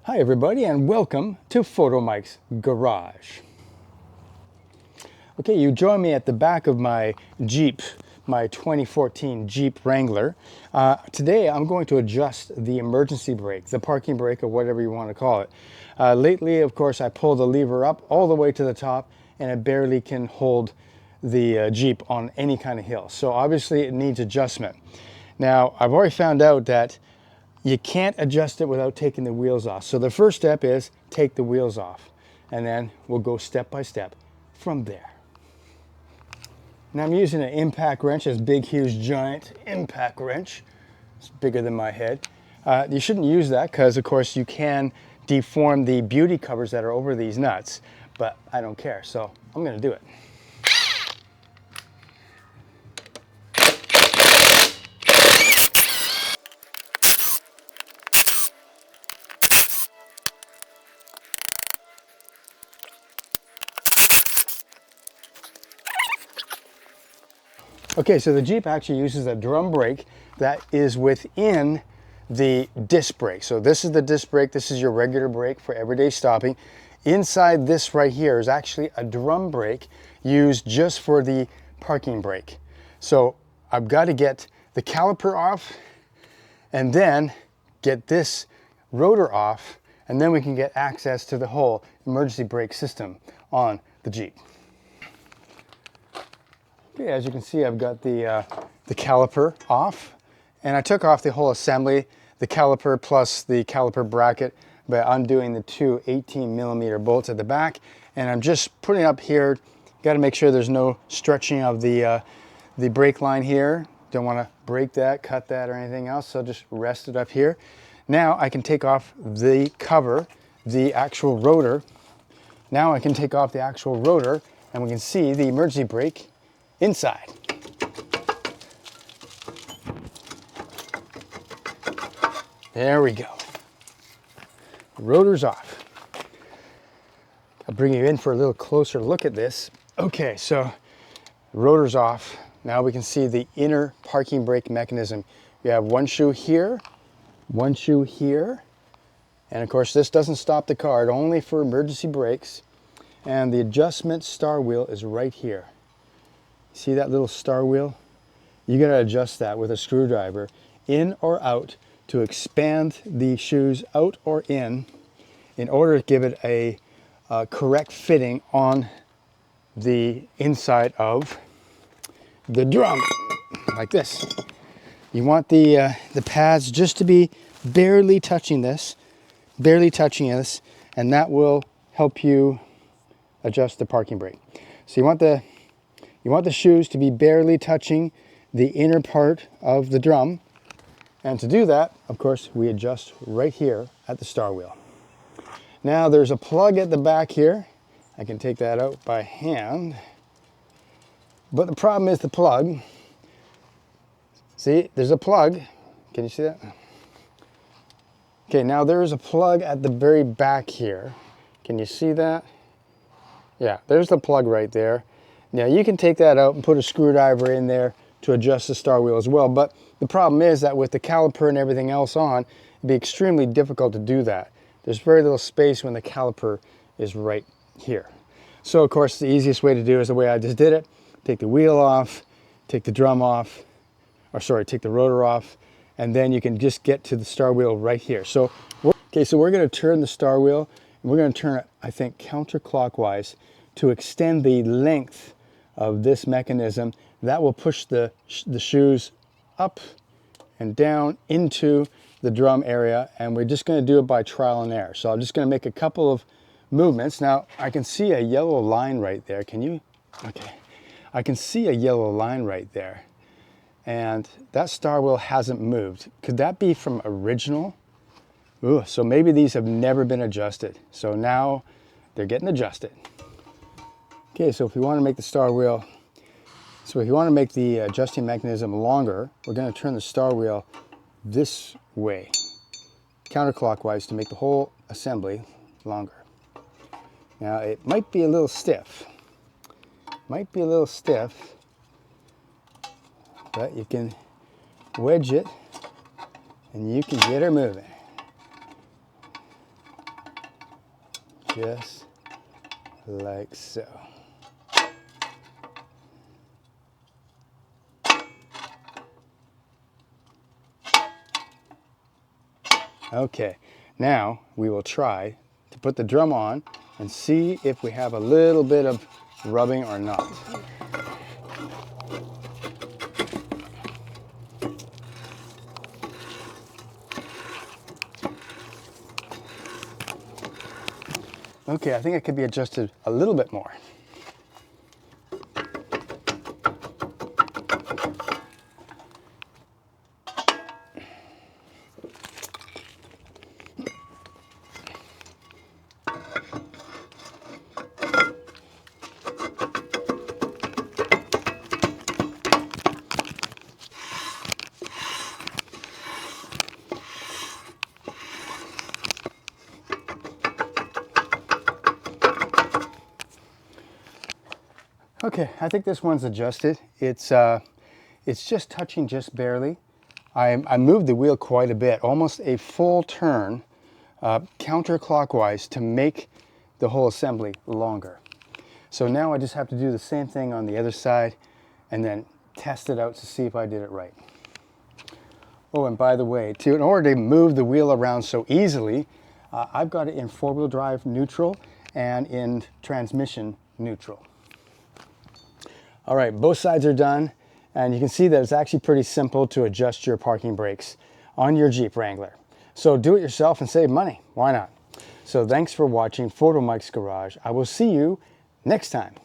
Hi everybody and welcome to Photomikes Garage. Okay, you join me at the back of my Jeep, my 2014 Jeep Wrangler. Today I'm going to adjust the emergency brake, the parking brake or whatever you want to call it. Lately, of course, I pull the lever up all the way to the top and it barely can hold the Jeep on any kind of hill. So obviously it needs adjustment. Now, I've already found out that you can't adjust it without taking the wheels off. So the first step is take the wheels off, and then we'll go step by step from there. Now I'm using an impact wrench, this big, huge, giant impact wrench. It's bigger than my head. You shouldn't use that because, of course, you can deform the beauty covers that are over these nuts, but I don't care, so I'm going to do it. Okay, so the Jeep actually uses a drum brake that is within the disc brake. So this is the disc brake, this is your regular brake for everyday stopping. Inside this right here is actually a drum brake used just for the parking brake. So I've got to get the caliper off and then get this rotor off, and then we can get access to the whole emergency brake system on the Jeep. Okay, as you can see, I've got the caliper off, and I took off the whole assembly, the caliper plus the caliper bracket, by undoing the two 18mm bolts at the back, and I'm just putting up here. Got to make sure there's no stretching of the brake line here. Don't want to break that, cut that, or anything else, so just rest it up here. Now I can take off the cover, the actual rotor. Now I can take off the actual rotor, and we can see the emergency brake inside. There we go. Rotor's off. I'll bring you in for a little closer look at this. Okay, so rotor's off. Now we can see the inner parking brake mechanism. You have one shoe here, one shoe here, and of course this doesn't stop the car, only for emergency brakes. And the adjustment star wheel is right here. See that little star wheel? You got to adjust that with a screwdriver in or out to expand the shoes out or in order to give it a correct fitting on the inside of the drum, like this. You want the pads just to be barely touching this, and that will help you adjust the parking brake. So you want the shoes to be barely touching the inner part of the drum. And to do that, of course, we adjust right here at the star wheel. Now there's a plug at the back here. I can take that out by hand. But the problem is the plug. See, there's a plug. Can you see that? Okay, now there is a plug at the very back here. Can you see that? Yeah, there's the plug right there. Now you can take that out and put a screwdriver in there to adjust the star wheel as well, but the problem is that with the caliper and everything else on, it'd be extremely difficult to do that. There's very little space when the caliper is right here. So of course the easiest way to do it is the way I just did it. Take the wheel off, take the drum off, or sorry, take the rotor off, and then you can just get to the star wheel right here. So we're going to turn the star wheel, and we're going to turn it, I think, counterclockwise to extend the length of this mechanism. That will push the shoes up and down into the drum area, and we're just going to do it by trial and error. So I'm just going to make a couple of movements. Now I can see a yellow line right there. Can you? Okay. I can see a yellow line right there, and that star wheel hasn't moved. Could that be from original? Ooh, so maybe these have never been adjusted. So now they're getting adjusted. Okay, so if we want to make the star wheel, so if you want to make the adjusting mechanism longer, we're going to turn the star wheel this way, counterclockwise, to make the whole assembly longer. Now it might be a little stiff. But you can wedge it and you can get her moving. just like so. Okay, now we will try to put the drum on and see if we have a little bit of rubbing or not. Okay, I think it could be adjusted a little bit more. Okay, I think this one's adjusted. It's just touching just barely. I moved the wheel quite a bit, almost a full turn counterclockwise to make the whole assembly longer. So now I just have to do the same thing on the other side and then test it out to see if I did it right. Oh, and by the way, in order to move the wheel around so easily, I've got it in four-wheel drive neutral and in transmission neutral. All right, both sides are done, and you can see that it's actually pretty simple to adjust your parking brakes on your Jeep Wrangler. So do it yourself and save money. Why not? So thanks for watching Photomikes Garage. I will see you next time.